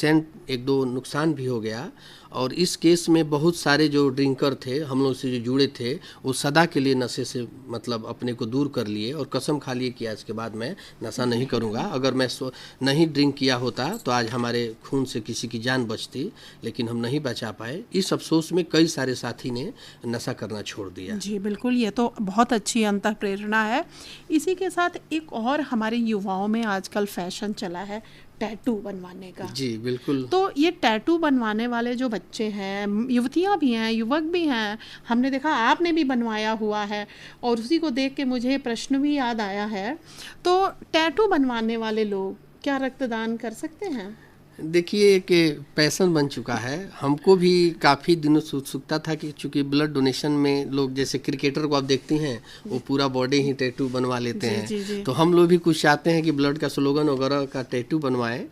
Patient एक दो नुकसान भी हो गया, और इस केस में बहुत सारे जो ड्रिंकर थे, हम लोग से जो जुड़े थे, वो सदा के लिए नशे से मतलब अपने को दूर कर लिए और कसम खा लिए कि आज के बाद मैं नशा नहीं करूंगा। अगर मैं नहीं ड्रिंक किया होता तो आज हमारे खून से किसी की जान बचती, लेकिन हम नहीं बचा पाए। इस अफसोस में कई सारे साथी ने नशा करना छोड़ दिया। जी बिल्कुल, ये तो बहुत अच्छी अंतः प्रेरणा है। इसी के साथ एक और हमारे युवाओं में आजकल फैशन चला है टैटू बनवाने का। जी बिल्कुल। तो ये टैटू बनवाने वाले जो बच्चे हैं, युवतियां भी हैं, युवक भी हैं, हमने देखा आपने भी बनवाया हुआ है, और उसी को देख के मुझे प्रश्न भी याद आया है। तो टैटू बनवाने वाले लोग क्या रक्तदान कर सकते हैं? देखिए, एक पैशन बन चुका है। हमको भी काफ़ी दिनों से उत्सुकता था कि चूंकि ब्लड डोनेशन में लोग, जैसे क्रिकेटर को आप देखती हैं, वो पूरा बॉडी ही टैटू बनवा लेते हैं। जी। तो हम लोग भी कुछ चाहते हैं कि ब्लड का स्लोगन वगैरह का टैटू बनवाएं,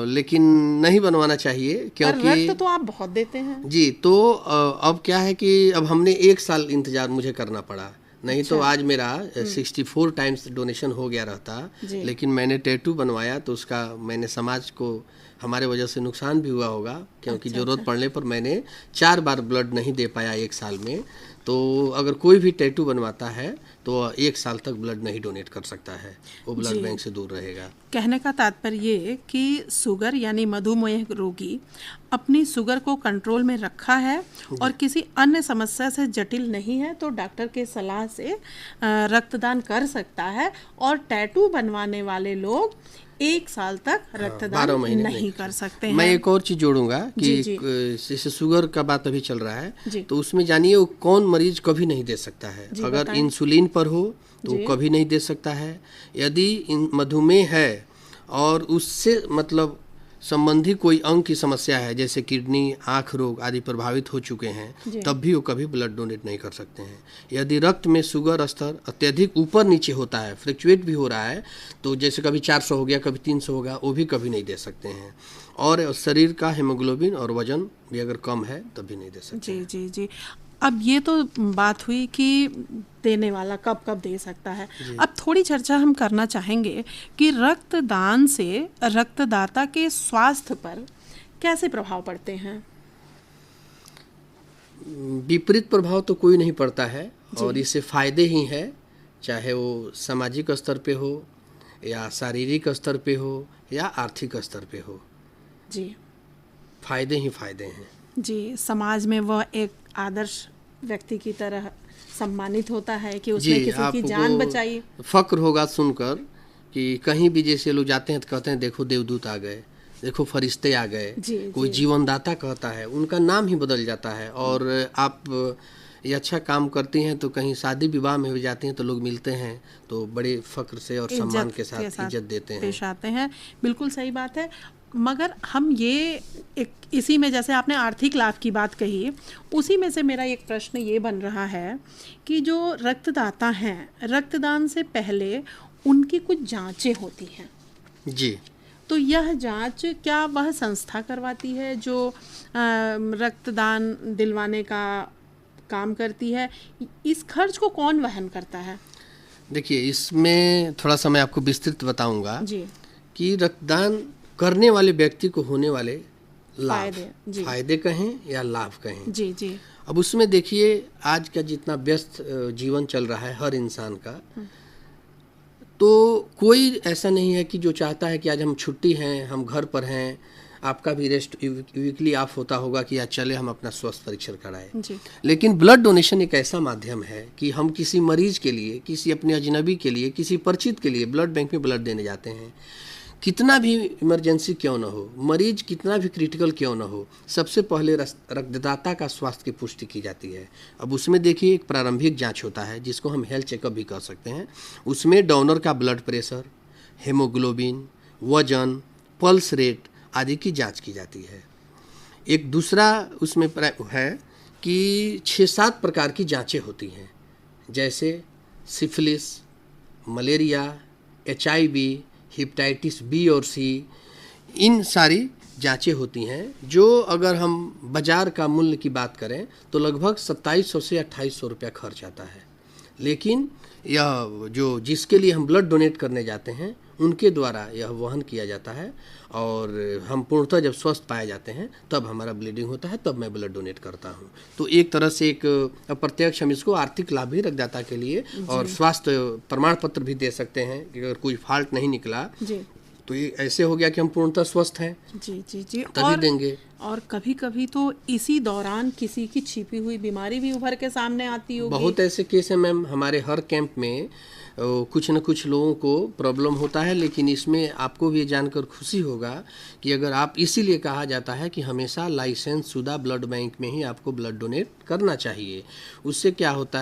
लेकिन नहीं बनवाना चाहिए क्योंकि रक्त तो आप बहुत देते हैं। जी, तो अब क्या है कि अब हमने 1 साल इंतजार मुझे करना पड़ा, नहीं तो आज मेरा 64 टाइम्स डोनेशन हो गया रहता। लेकिन मैंने टैटू बनवाया तो उसका मैंने समाज को हमारे वजह से नुकसान भी हुआ होगा, क्योंकि जरूरत पड़ने पर मैंने 4 बार ब्लड नहीं दे पाया 1 साल में। तो अगर कोई भी टैटू बनवाता है तो 1 साल तक ब्लड नहीं डोनेट कर सकता है, वो ब्लड बैंक से दूर रहेगा। कहने का तात्पर्य ये कि शुगर यानी मधुमेह रोगी अपनी शुगर को कंट्रोल में रखा है और किसी अन्य समस्या से जटिल नहीं है तो डॉक्टर के सलाह से रक्तदान कर सकता है। और टैटू बनवाने वाले लोग 1 साल तक रक्तदान नहीं कर सकते हैं। मैं एक और चीज जोड़ूंगा कि जैसे शुगर का बात अभी चल रहा है, तो उसमें जानिए वो कौन मरीज कभी नहीं दे सकता है। अगर इंसुलिन पर हो तो वो कभी नहीं दे सकता है। यदि मधुमेह है और उससे मतलब संबंधी कोई अंग की समस्या है, जैसे किडनी, आँख रोग आदि प्रभावित हो चुके हैं, तब भी वो कभी ब्लड डोनेट नहीं कर सकते हैं। यदि रक्त में शुगर स्तर अत्यधिक ऊपर नीचे होता है, फ्लक्चुएट भी हो रहा है, तो जैसे कभी 400 हो गया, कभी 300 हो गया, वो भी कभी नहीं दे सकते हैं। और शरीर का हेमोग्लोबिन और वजन भी अगर कम है तब भी नहीं दे सकते। जी। अब ये तो बात हुई कि देने वाला कब कब दे सकता है। अब थोड़ी चर्चा हम करना चाहेंगे कि रक्तदान से रक्तदाता के स्वास्थ्य पर कैसे प्रभाव पड़ते हैं। विपरीत प्रभाव तो कोई नहीं पड़ता है, और इससे फायदे ही हैं, चाहे वो सामाजिक स्तर पे हो या शारीरिक स्तर पे हो या आर्थिक स्तर पे हो। जी, फायदे ही फायदे हैं। जी, समाज में वह एक आदर्श व्यक्ति की तरह सम्मानित होता है कि उसने किसी की जान बचाई। फक्र होगा सुनकर कि कहीं भी जैसे लोग जाते हैं तो कहते हैं देखो देवदूत आ गए, देखो फरिश्ते आ गए, कोई जीवनदाता कहता है, उनका नाम ही बदल जाता है। और आप ये अच्छा काम करती हैं तो कहीं शादी विवाह में भी जाती हैं तो लोग मिलते हैं तो बड़े फक्र से और सम्मान के साथ इज्जत देते हैं, पेश आते हैं। बिल्कुल सही बात है। मगर हम ये इसी में जैसे आपने आर्थिक लाभ की बात कही, उसी में से मेरा एक प्रश्न ये बन रहा है कि जो रक्तदाता हैं, रक्तदान से पहले उनकी कुछ जांचें होती हैं। जी, तो यह जांच क्या वह संस्था करवाती है जो रक्तदान दिलवाने का काम करती है? इस खर्च को कौन वहन करता है? देखिए, इसमें थोड़ा सा मैं आपको विस्तृत बताऊंगा कि रक्तदान करने वाले व्यक्ति को होने वाले लाभ, फायदे कहें या लाभ कहें। जी। अब उसमें देखिए, आज का जितना व्यस्त जीवन चल रहा है हर इंसान का, तो कोई ऐसा नहीं है कि जो चाहता है कि आज हम छुट्टी हैं, हम घर पर हैं, आपका भी रेस्ट वीकली ऑफ होता होगा कि आज चले हम अपना स्वास्थ्य परीक्षण कराएं। लेकिन ब्लड डोनेशन एक ऐसा माध्यम है कि हम किसी मरीज के लिए, किसी अपने अजनबी के लिए, किसी परिचित के लिए ब्लड बैंक में ब्लड देने जाते हैं। कितना भी इमरजेंसी क्यों ना हो, मरीज कितना भी क्रिटिकल क्यों ना हो, सबसे पहले रक्तदाता का स्वास्थ्य की पुष्टि की जाती है। अब उसमें देखिए एक प्रारंभिक जांच होता है जिसको हम हेल्थ चेकअप भी कर सकते हैं। उसमें डोनर का ब्लड प्रेशर, हेमोग्लोबिन, वजन, पल्स रेट आदि की जांच की जाती है। एक दूसरा उसमें है कि 6-7 प्रकार की जांचें होती हैं, जैसे syphilis, malaria, HIV, hepatitis B और सी। इन सारी जांचें होती हैं जो अगर हम बाज़ार का मूल्य की बात करें तो लगभग 2700 से 2800 रुपया खर्च आता है। लेकिन यह जो जिसके लिए हम ब्लड डोनेट करने जाते हैं उनके द्वारा यह वहन किया जाता है और हम पूर्णतः जब स्वस्थ पाए जाते हैं तब हमारा ब्लीडिंग होता है, तब मैं ब्लड डोनेट करता हूँ। तो एक तरह से एक अप्रत्यक्ष हम इसको आर्थिक लाभ भी रक्तदाता के लिए और स्वास्थ्य प्रमाण पत्र भी दे सकते हैं कि अगर कोई फॉल्ट नहीं निकला जी तो ये ऐसे हो गया कि हम पूर्णतः स्वस्थ हैं, जी जी जी। तभी देंगे। और कभी कभी तो इसी दौरान किसी की छिपी हुई बीमारी भी उभर के सामने आती होगी। बहुत ऐसे केस हैं मैम, हमारे हर कैंप में कुछ न कुछ लोगों को प्रॉब्लम होता है, लेकिन इसमें आपको भी जानकर खुशी होगा कि अगर आप, इसीलिए कहा जाता है कि हमेशा लाइसेंस शुदा ब्लड बैंक में ही आपको ब्लड डोनेट करना चाहिए। उससे क्या होता